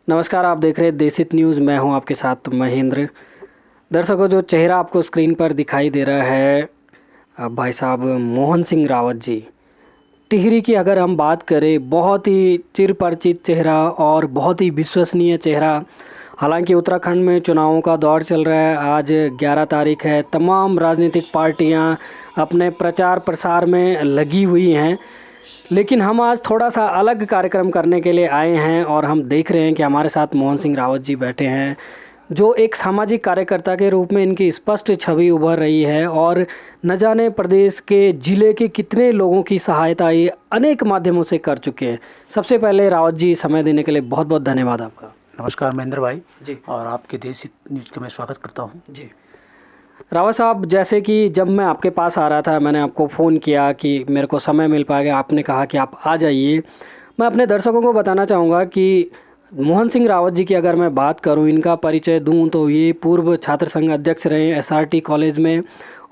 नमस्कार, आप देख रहे हैं देसित न्यूज़। मैं हूं आपके साथ महेंद्र। दर्शकों, जो चेहरा आपको स्क्रीन पर दिखाई दे रहा है भाई साहब मोहन सिंह रावत जी टिहरी की अगर हम बात करें, बहुत ही चिरपरिचित चेहरा और बहुत ही विश्वसनीय चेहरा। हालांकि उत्तराखंड में चुनावों का दौर चल रहा है। आज 11 तारीख है। तमाम राजनीतिक पार्टियां अपने प्रचार प्रसार में लगी हुई हैं, लेकिन हम आज थोड़ा सा अलग कार्यक्रम करने के लिए आए हैं और हम देख रहे हैं कि हमारे साथ मोहन सिंह रावत जी बैठे हैं, जो एक सामाजिक कार्यकर्ता के रूप में इनकी स्पष्ट छवि उभर रही है और न जाने प्रदेश के ज़िले के कितने लोगों की सहायता ये अनेक माध्यमों से कर चुके हैं। सबसे पहले रावत जी, समय देने के लिए बहुत बहुत धन्यवाद आपका। नमस्कार महेंद्र भाई जी, और आपके देसी न्यूज़ का मैं स्वागत करता हूँ। जी रावत साहब, जैसे कि जब मैं आपके पास आ रहा था, मैंने आपको फ़ोन किया कि मेरे को समय मिल पाएगा, आपने कहा कि आप आ जाइए। मैं अपने दर्शकों को बताना चाहूँगा कि मोहन सिंह रावत जी की अगर मैं बात करूं, इनका परिचय दूं तो ये पूर्व छात्र संघ अध्यक्ष रहे हैं एसआरटी कॉलेज में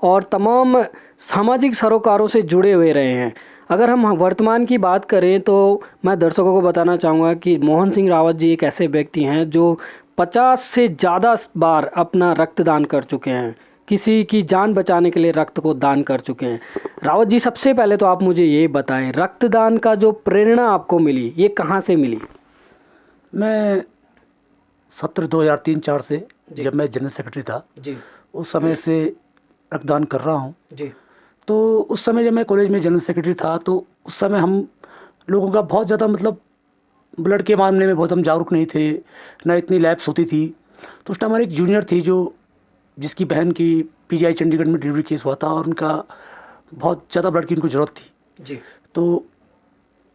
और तमाम सामाजिक सरोकारों से जुड़े हुए रहे हैं। अगर हम वर्तमान की बात करें तो मैं दर्शकों को बताना चाहूँगा कि मोहन सिंह रावत जी एक ऐसे व्यक्ति हैं जो 50 से ज़्यादा बार अपना रक्तदान कर चुके हैं, किसी की जान बचाने के लिए रक्त को दान कर चुके हैं। रावत जी, सबसे पहले तो आप मुझे ये बताएं, रक्तदान का जो प्रेरणा आपको मिली, ये कहाँ से मिली? मैं सत्र 2003-04 से जब मैं जनरल सेक्रेटरी था जी, उस समय से रक्तदान कर रहा हूँ। जी, तो उस समय जब मैं कॉलेज में जनरल सेक्रेटरी था तो उस समय हम लोगों का बहुत ज़्यादा ब्लड के मामले में बहुत हम जागरूक नहीं थे, ना इतनी लैब्स होती थी। तो उस टाइम हमारी एक जूनियर थी जिसकी बहन की पीजीआई चंडीगढ़ में डिलीवरी केस हुआ था और उनका बहुत ज़्यादा ब्लड की उनको ज़रूरत थी। जी, तो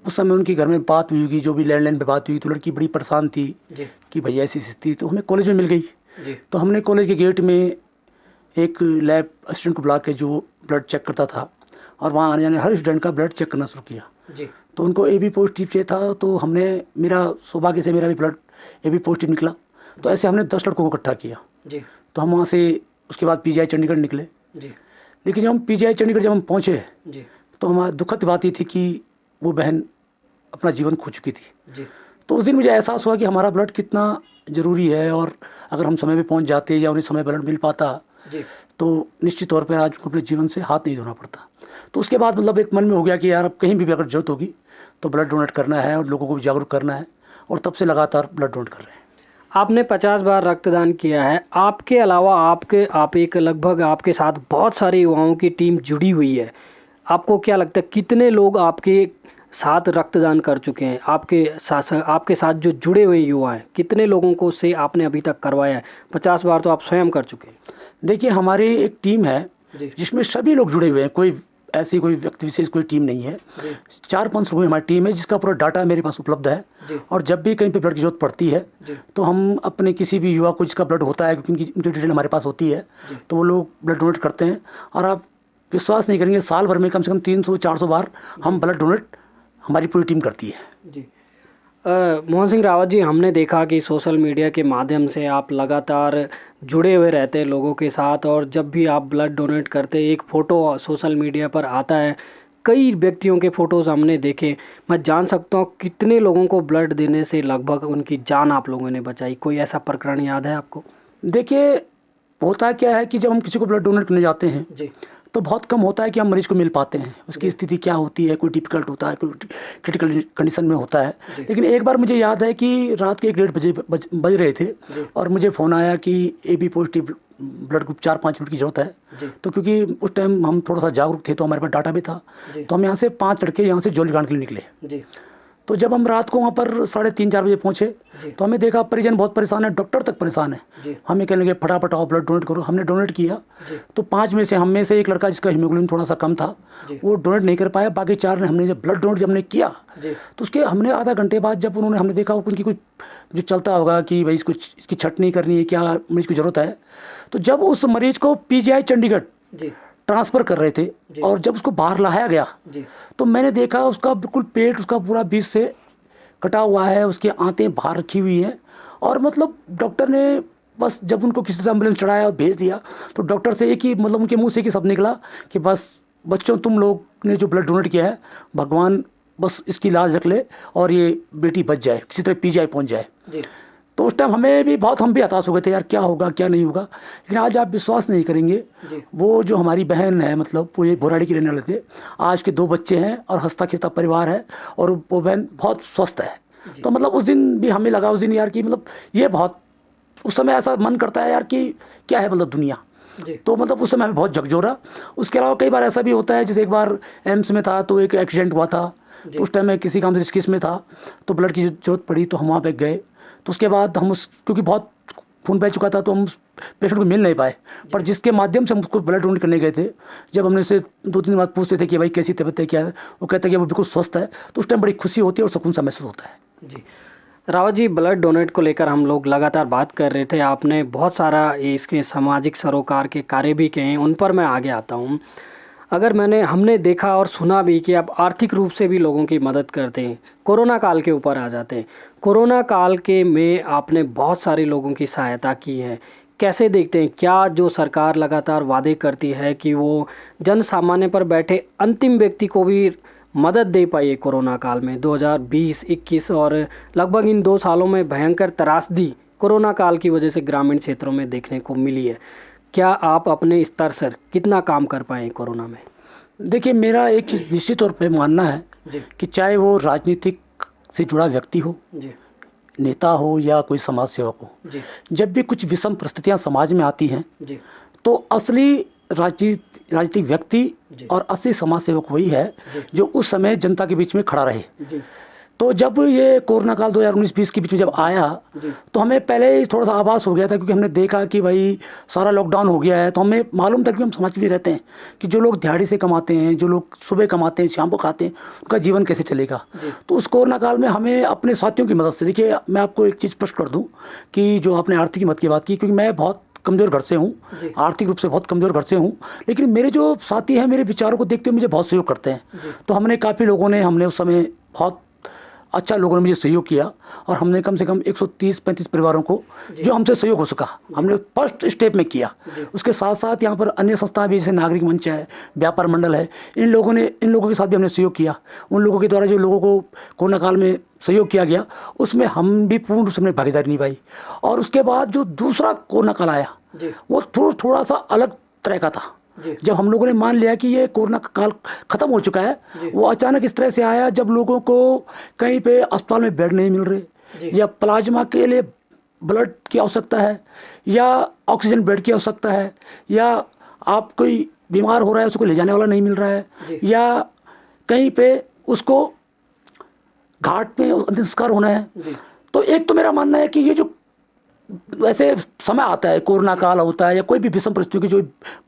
उस समय उनकी घर में बात हुई होगी, जो भी लैंडलाइन पे बात हुई, तो लड़की बड़ी परेशान थी जी, कि भैया ऐसी स्थिति। तो हमें कॉलेज में मिल गई। जी, तो हमने कॉलेज के गेट में एक लैब असिस्टेंट को बुला के जो ब्लड चेक करता था और वहाँ आने जाने हर स्टूडेंट का ब्लड चेक करना शुरू किया। जी, तो उनको AB पॉजिटिव चाहिए था, तो मेरा सौभाग्य से मेरा भी ब्लड AB पॉजिटिव निकला। तो ऐसे हमने 10 लड़कों को इकट्ठा किया। जी, तो हम वहाँ से उसके बाद PGI चंडीगढ़ निकले। जी, लेकिन जब हम PGI चंडीगढ़ जब हम पहुँचे जी, तो हमारी दुखद बात ये थी कि वो बहन अपना जीवन खो चुकी थी। जी, तो उस दिन मुझे एहसास हुआ कि हमारा ब्लड कितना ज़रूरी है और अगर हम समय पे पहुंच जाते या उन्हें समय ब्लड मिल पाता जी, तो निश्चित तौर पे आज उनको अपने जीवन से हाथ नहीं धोना पड़ता। तो उसके बाद एक मन में हो गया कि यार अब कहीं भी अगर जरूरत होगी तो ब्लड डोनेट करना है और लोगों को भी जागरूक करना है, और तब से लगातार ब्लड डोनेट कर रहे हैं। आपने 50 बार रक्तदान किया है। आपके अलावा आप एक लगभग आपके साथ बहुत सारे युवाओं की टीम जुड़ी हुई है। आपको क्या लगता है कितने लोग आपके साथ रक्तदान कर चुके हैं? आपके साथ जो जुड़े हुए युवा हैं, कितने लोगों को से आपने अभी तक करवाया है? 50 बार तो आप स्वयं कर चुके हैं। देखिए, हमारी एक टीम है जी, जिसमें सभी लोग जुड़े हुए हैं, कोई ऐसी कोई व्यक्ति विशेष कोई टीम नहीं है। जी, 4-5 लोगों की हमारी टीम है जिसका पूरा डाटा मेरे पास उपलब्ध है। जी, और जब भी कहीं पे ब्लड की जरूरत पड़ती है जी, तो हम अपने किसी भी युवा को जिसका ब्लड होता है, क्योंकि उनकी डिटेल हमारे पास होती है, जी, तो वो लोग ब्लड डोनेट करते हैं। और आप विश्वास नहीं करेंगे, साल भर में कम से कम 300-400 बार हम ब्लड डोनेट हमारी पूरी टीम करती है। जी। मोहन सिंह रावत जी, हमने देखा कि सोशल मीडिया के माध्यम से आप लगातार जुड़े हुए रहते हैं लोगों के साथ, और जब भी आप ब्लड डोनेट करते एक फ़ोटो सोशल मीडिया पर आता है, कई व्यक्तियों के फ़ोटोज़ हमने देखे। मैं जान सकता हूँ कितने लोगों को ब्लड देने से लगभग उनकी जान आप लोगों ने बचाई? कोई ऐसा प्रकरण याद है आपको? देखिए, होता क्या है कि जब हम किसी को ब्लड डोनेट करने जाते हैं जी, तो बहुत कम होता है कि हम मरीज को मिल पाते हैं। उसकी स्थिति क्या होती है, कोई डिफिकल्ट होता है, कोई क्रिटिकल कंडीशन में होता है। जी, लेकिन एक बार मुझे याद है कि रात के 1-1:30 बजे बज रहे थे जी, और मुझे फ़ोन आया कि AB positive blood group 4-5 unit की ज़रूरत है। जी, तो क्योंकि उस टाइम हम थोड़ा सा जागरूक थे तो हमारे पास डाटा भी था। जी, तो हम यहाँ से 5 लड़के यहाँ से जौलीग्रांट के लिए निकले। जी, तो जब हम रात को वहाँ पर 3:30-4 बजे पहुँचे जी, तो हमें देखा परिजन बहुत परेशान है, डॉक्टर तक परेशान है। जी, हमें कहने लगे फटाफट आओ ब्लड डोनेट करो। हमने डोनेट किया। जी, तो 5 में से हम में से एक लड़का जिसका हीमोग्लोबिन थोड़ा सा कम था, जी, वो डोनेट नहीं कर पाया। बाकी 4 ने, हमने जब ब्लड डोनेट हमने किया जी, तो उसके हमने आधा घंटे बाद जब हमने देखा उनकी कुछ जो चलता होगा कि भाई इसकी छट नहीं करनी है, क्या मरीज को ज़रूरत है। तो जब उस मरीज को PGI चंडीगढ़ जी, ट्रांसफ़र कर रहे थे जी, और जब उसको बाहर लाया गया जी, तो मैंने देखा उसका बिल्कुल पेट उसका पूरा बीच से कटा हुआ है, उसकी आंतें बाहर रखी हुई हैं। और डॉक्टर ने बस जब उनको किसी से एम्बुलेंस चढ़ाया और भेज दिया तो डॉक्टर से एक ही उनके मुंह से एक ही शब्द निकला कि बस बच्चों, तुम लोग ने जो ब्लड डोनेट किया है, भगवान बस इसकी लाज रख ले और ये बेटी बच जाए, किसी तरह PGI पहुंच जाए। जी। तो उस टाइम हमें भी बहुत, हम भी हताश हो गए थे यार, क्या होगा क्या नहीं होगा। लेकिन आज आप विश्वास नहीं करेंगे, वो जो हमारी बहन है, मतलब वो ये भोराड़ी के रहने वाले थे, आज के 2 बच्चे हैं और हंसता खिंचता परिवार है, और वो बहन बहुत स्वस्थ है। तो मतलब उस दिन भी हमें लगा उस दिन यार कि मतलब ये बहुत, उस समय ऐसा मन करता है यार कि क्या है मतलब दुनिया। तो मतलब उस समय हमें बहुत झकझोरा। उसके अलावा कई बार ऐसा भी होता है, जैसे एक बार एम्स में था तो एक एक्सीडेंट हुआ था, तो उस टाइम मैं किसी काम से रिस्किस में था, तो ब्लड की जरूरत पड़ी, तो हम वहाँ पे गए। तो उसके बाद हम क्योंकि बहुत खून बह चुका था तो हम पेशेंट को मिल नहीं पाए, पर जिसके माध्यम से हम उसको ब्लड डोनेट करने गए थे, जब हमने से 2-3 दिन बाद पूछते थे कि भाई कैसी तबीयत है, क्या है, वो कहता है कि वो बिल्कुल स्वस्थ है। तो उस टाइम बड़ी खुशी होती है और सुकून सा महसूस होता है। जी रावत जी, ब्लड डोनेट को लेकर हम लोग लगातार बात कर रहे थे। आपने बहुत सारा इसके सामाजिक सरोकार के कार्य भी किए हैं, उन पर मैं आगे आता हूँ। अगर हमने देखा और सुना भी कि आप आर्थिक रूप से भी लोगों की मदद करते हैं। कोरोना काल के ऊपर आ जाते हैं। कोरोना काल के में आपने बहुत सारे लोगों की सहायता की है। कैसे देखते हैं, क्या जो सरकार लगातार वादे करती है कि वो जन सामान्य पर बैठे अंतिम व्यक्ति को भी मदद दे पाई है कोरोना काल में 2020, 21 और लगभग इन 2 सालों में भयंकर त्रासदी कोरोना काल की वजह से ग्रामीण क्षेत्रों में देखने को मिली है। क्या आप अपने स्तर से कितना काम कर पाए कोरोना में? देखिए, मेरा एक निश्चित तौर पे मानना है कि चाहे वो राजनीतिक से जुड़ा व्यक्ति हो, नेता हो या कोई समाज सेवक हो, जब भी कुछ विषम परिस्थितियां समाज में आती हैं, तो असली राजनीतिक व्यक्ति और असली समाज सेवक वही है जो उस समय जनता के बीच में खड़ा रहे। तो जब ये कोरोना काल 2019-20 के बीच में जब आया, तो हमें पहले ही थोड़ा सा आभास हो गया था, क्योंकि हमने देखा कि भाई सारा लॉकडाउन हो गया है। तो हमें मालूम था कि हम समाज में रहते हैं कि जो लोग दिहाड़ी से कमाते हैं, जो लोग सुबह कमाते हैं, शाम को खाते हैं, उनका जीवन कैसे चलेगा। तो उस कोरोना काल में हमें अपने साथियों की मदद से, देखिए मैं आपको एक चीज़ स्पष्ट कर दूँ कि जो आपने आर्थिक मदद की बात की, क्योंकि मैं बहुत कमज़ोर घर से हूँ, आर्थिक रूप से बहुत कमज़ोर घर से हूँ, लेकिन मेरे जो साथी हैं मेरे विचारों को देखते हुए मुझे बहुत सहयोग करते हैं। तो हमने काफ़ी लोगों ने, हमने उस समय बहुत अच्छा लोगों ने मुझे सहयोग किया, और हमने कम से कम 130-35 परिवारों को जो हमसे सहयोग हो सका हमने फर्स्ट स्टेप में किया। उसके साथ साथ यहाँ पर अन्य संस्थाएं भी, जैसे नागरिक मंच है, व्यापार मंडल है, इन लोगों के साथ भी हमने सहयोग किया। उन लोगों के द्वारा जो लोगों को कोरोना काल में सहयोग किया गया, उसमें हम भी पूर्ण रूप से अपनी भागीदारी निभाई। और उसके बाद जो दूसरा कोरोना काल आया, वो थोड़ा सा अलग तरह का था। जब हम लोगों ने मान लिया कि ये कोरोना काल खत्म हो चुका है, वो अचानक इस तरह से आया जब लोगों को कहीं पे अस्पताल में बेड नहीं मिल रहे, या प्लाज्मा के लिए ब्लड की आवश्यकता है, या ऑक्सीजन बेड की आवश्यकता है, या आप कोई बीमार हो रहा है उसको ले जाने वाला नहीं मिल रहा है, या कहीं पे उसको घाट में अंतिम संस्कार होना है। तो एक तो मेरा मानना है कि ये जो ऐसे समय आता है, कोरोना काल होता है, या कोई भी विषम परिस्थिति की जो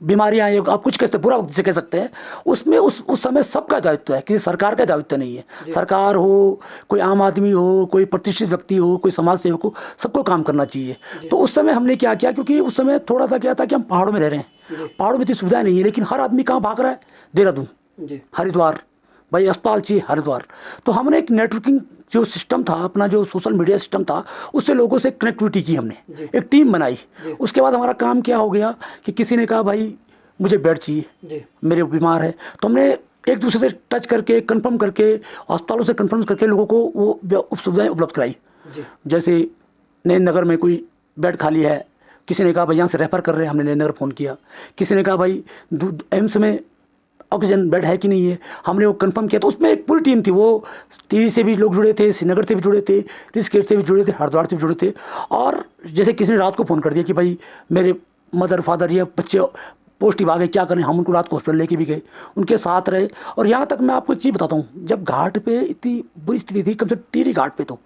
बीमारियां हैं, आप कुछ कहते बुरा वक्त से कह सकते हैं, उसमें उस समय सबका दायित्व है, किसी सरकार का दायित्व नहीं है। सरकार हो, कोई आम आदमी हो, कोई प्रतिष्ठित व्यक्ति हो, कोई समाज सेवक हो, सबको काम करना चाहिए। तो उस समय हमने क्या किया, क्योंकि उस समय थोड़ा सा क्या था कि हम पहाड़ों में रह रहे हैं, पहाड़ों में इतनी सुविधा नहीं है, लेकिन हर आदमी कहाँ भाग रहा है, देहरादून, हरिद्वार, भाई अस्पताल चाहिए हरिद्वार। तो हमने एक नेटवर्किंग जो सिस्टम था, अपना जो सोशल मीडिया सिस्टम था, उससे लोगों से कनेक्टिविटी की, हमने एक टीम बनाई। उसके बाद हमारा काम क्या हो गया कि किसी ने कहा भाई मुझे बेड चाहिए, मेरे बीमार है, तो हमने एक दूसरे से टच करके, कंफर्म करके, अस्पतालों से कंफर्म करके लोगों को वो सुविधाएं उपलब्ध कराई। जैसे नैन नगर में कोई बेड खाली है, किसी ने कहा भाई यहाँ से रेफर कर रहे हैं, हमने नैन नगर फ़ोन किया। किसी ने कहा भाई एम्स में ऑक्सीजन बेड है कि नहीं है, हमने वो कंफर्म किया। तो उसमें एक पूरी टीम थी, वो टीवी से भी लोग जुड़े थे, श्रीनगर से भी जुड़े थे, ऋषिकेश से भी जुड़े थे, हरिद्वार से भी जुड़े थे। और जैसे किसी ने रात को फ़ोन कर दिया कि भाई मेरे मदर फादर या बच्चे पॉजिटिव आ गए, क्या करें, हम उनको रात को हॉस्पिटल लेके भी गए, उनके साथ रहे। और यहाँ तक मैं आपको एक चीज़ बताता हूँ, जब घाट पे इतनी बुरी स्थिति थी, कम से टिहरी घाट पे तो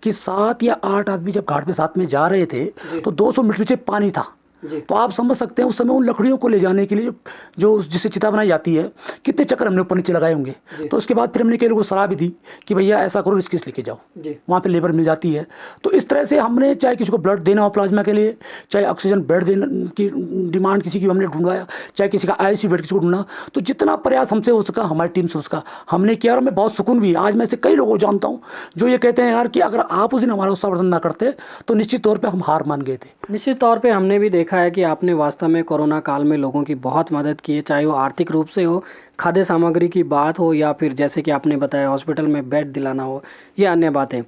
कि 7 या 8 आदमी जब घाट पे साथ में जा रहे थे, तो 200 मीटर से पानी था। तो आप समझ सकते हैं उस समय उन लकड़ियों को ले जाने के लिए जो जिससे चिता बनाई जाती है, कितने चक्कर हमने ऊपर नीचे लगाए होंगे। तो उसके बाद फिर हमने कई लोगों को सलाह भी दी कि भैया ऐसा करो, रिस्क लेके जाओ, वहाँ पे लेबर मिल जाती है। तो इस तरह से हमने, चाहे किसी को ब्लड देना हो प्लाज्मा के लिए, चाहे ऑक्सीजन बेड देने की डिमांड किसी की हमने ढूंढवाया, चाहे किसी का ICU बेड किसी को ढूंढना, तो जितना प्रयास हमसे हो सका, हमारी टीम से उसका हमने किया। और हमें बहुत सुकून भी। आज मैं से कई लोगों को जानता हूँ जो ये कहते हैं यार कि अगर आप उस दिन हमारा उत्साहवर्धन ना करते तो निश्चित तौर पर हम हार मान गए थे। निश्चित तौर पर हमने भी देखा है कि आपने वास्तव में कोरोना काल में लोगों की बहुत मदद की है, चाहे वो आर्थिक रूप से हो, खाद्य सामग्री की बात हो, या फिर जैसे कि आपने बताया हॉस्पिटल में बेड दिलाना हो, या अन्य बातें।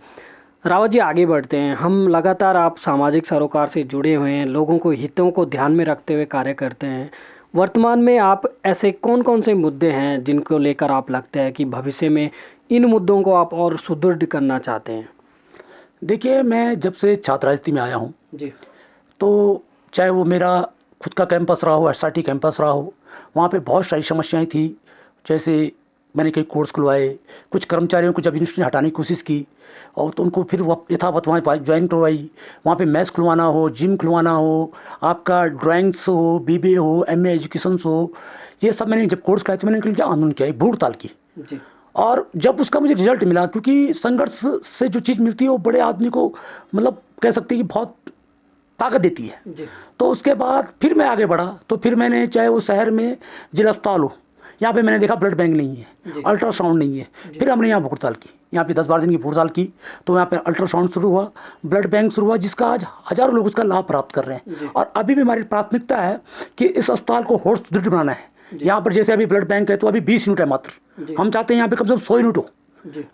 रावत जी, आगे बढ़ते हैं। हम लगातार आप सामाजिक सरोकार से जुड़े हुए हैं, लोगों को हितों को ध्यान में रखते हुए कार्य करते हैं। वर्तमान में आप ऐसे कौन कौन से मुद्दे हैं जिनको लेकर आप लगता है कि भविष्य में इन मुद्दों को आप और सुदृढ़ करना चाहते हैं? देखिए, मैं जब से छात्र राजनीति में आया हूँ जी। तो चाहे वो मेरा खुद का कैंपस रहा हो, एसआरटी कैंपस रहा हो, वहाँ पे बहुत सारी समस्याएं थी। जैसे मैंने कई कोर्स खुलवाए, कुछ कर्मचारियों को जब यूनिवर्सिटी ने हटाने की कोशिश की और तो उनको फिर वो यथावत वहाँ ज्वाइन करवाई। वहाँ पे मैथ्स खुलवाना हो, जिम खुलवाना हो, आपका ड्राइंग्स हो, बीबीए हो, एमए एजुकेशन हो, ये सब मैंने जब कोर्स कराए तो मैंने क्या आंदोलन किया, भूख हड़ताल की। जी। और जब उसका मुझे रिजल्ट मिला, क्योंकि संघर्ष से जो चीज़ मिलती है वो बड़े आदमी को मतलब कह सकते हैं कि बहुत ताकत देती है। जी। तो उसके बाद फिर मैं आगे बढ़ा, तो फिर मैंने चाहे वो शहर में जिला अस्पताल हो, यहाँ पे मैंने देखा ब्लड बैंक नहीं है, अल्ट्रासाउंड नहीं है, फिर हमने यहाँ भूख हड़ताल की, यहाँ पे 10-12 दिन की भूख हड़ताल की। तो यहाँ पे अल्ट्रासाउंड शुरू हुआ, ब्लड बैंक शुरू हुआ, जिसका आज हज़ारों लोग उसका लाभ प्राप्त कर रहे हैं। और अभी भी हमारी प्राथमिकता है कि इस अस्पताल को और सुदृढ़ बनाना है। यहाँ पर जैसे अभी ब्लड बैंक है तो अभी 20 यूनिट है मात्र, हम चाहते हैं यहाँ पे कम से कम 100 यूनिट हो।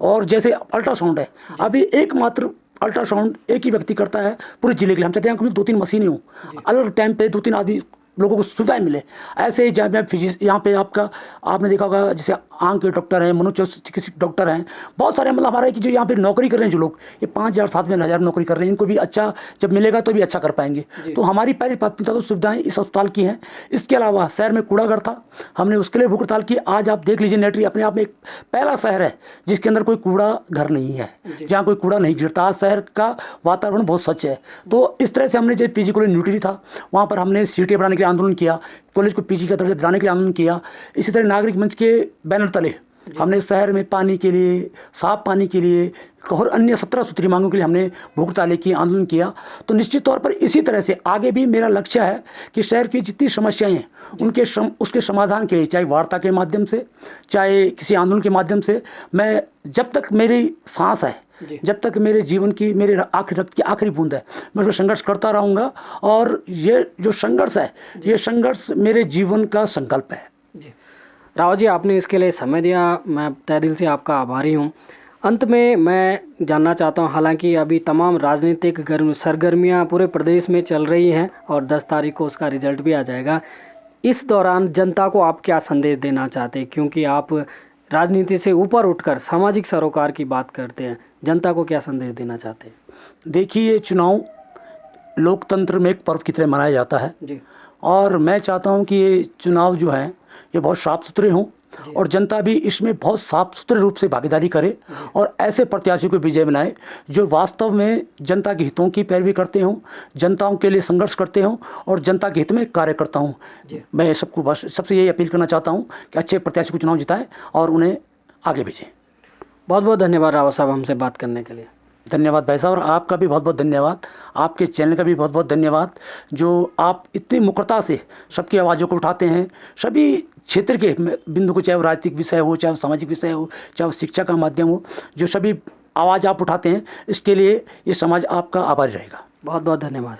और जैसे अल्ट्रासाउंड है, अभी एक मात्र अल्ट्रासाउंड एक ही व्यक्ति करता है पूरे जिले के लिए। हम चाहते हैं यहाँ 2-3 मशीनें हों, अलग टाइम पे 2-3 आदमी लोगों को सुविधाएं मिले। ऐसे ही जहाँ फिजिक्स, यहाँ पे आपका आपने देखा होगा जैसे आंख के डॉक्टर हैं, मनोचिकित्सक डॉक्टर हैं, बहुत सारे मतलब हमारे कि जो यहाँ पे नौकरी कर रहे हैं जो लोग, ये 5,000-7,000 नौकरी कर रहे हैं, इनको भी अच्छा जब मिलेगा तो भी अच्छा कर पाएंगे। तो हमारी पहली प्राथमिकता तो सुविधाएं इस अस्पताल की हैं। इसके अलावा शहर में कूड़ाघर था, हमने उसके लिए भूख हड़ताल की। आज आप देख लीजिए, नेटरी अपने आप में एक पहला शहर है जिसके अंदर कोई कूड़ा घर नहीं है, जहाँ कोई कूड़ा नहीं गिरता। आज शहर का वातावरण बहुत स्वच्छ है। तो इस तरह से हमने जो पीजी कॉलेज न्यूट्री था, वहाँ पर हमने सीटें बढ़ाने के लिए आंदोलन किया, कॉलेज को पीजी का दर्जा दिलाने के लिए आंदोलन किया। इसी तरह नागरिक मंच के बैनर तले हमने शहर में पानी के लिए, साफ पानी के लिए और अन्य 17 सूत्री मांगों के लिए हमने भूख हड़ताल की, आंदोलन किया। तो निश्चित तौर पर इसी तरह से आगे भी मेरा लक्ष्य है कि शहर की जितनी समस्याएं हैं उसके समाधान के लिए, चाहे वार्ता के माध्यम से, चाहे किसी आंदोलन के माध्यम से, मैं जब तक मेरी सांस है, जब तक मेरे जीवन की, मेरे आखिरी रक्त की आखिरी बूंद है, मैं उसमें संघर्ष करता रहूँगा। और ये जो संघर्ष है, ये संघर्ष मेरे जीवन का संकल्प है। जी। रावत जी, आपने इसके लिए समय दिया, मैं तहे दिल से आपका आभारी हूँ। अंत में मैं जानना चाहता हूँ, हालांकि अभी तमाम राजनीतिक सरगर्मियाँ पूरे प्रदेश में चल रही हैं और 10 तारीख को उसका रिजल्ट भी आ जाएगा, इस दौरान जनता को आप क्या संदेश देना चाहते हैं? क्योंकि आप राजनीति से ऊपर उठकर सामाजिक सरोकार की बात करते हैं, जनता को क्या संदेश देना चाहते हैं? देखिए, ये चुनाव लोकतंत्र में एक पर्व की तरह मनाया जाता है जी। और मैं चाहता हूँ कि ये चुनाव जो है ये बहुत साफ सुथरे हों और जनता भी इसमें बहुत साफ सुथरे रूप से भागीदारी करे और ऐसे प्रत्याशी को विजय बनाए जो वास्तव में जनता के हितों की पैरवी करते हों, जनताओं के लिए संघर्ष करते हों और जनता के हित में कार्य करता हूँ। मैं सबको बस सबसे यही अपील करना चाहता हूँ कि अच्छे प्रत्याशी को चुनाव जिताएं और उन्हें आगे भेजें। बहुत बहुत धन्यवाद रावत साहब हमसे बात करने के लिए। धन्यवाद भाई साहब, और आपका भी बहुत बहुत धन्यवाद, आपके चैनल का भी बहुत बहुत धन्यवाद, जो आप इतनी मुखरता से सबकी आवाज़ों को उठाते हैं, सभी क्षेत्र के बिंदु को, चाहे वो राजनीतिक विषय हो, चाहे वो सामाजिक विषय हो, चाहे वो शिक्षा का माध्यम हो, जो सभी आवाज़ आप उठाते हैं, इसके लिए ये समाज आपका आभारी रहेगा। बहुत बहुत धन्यवाद।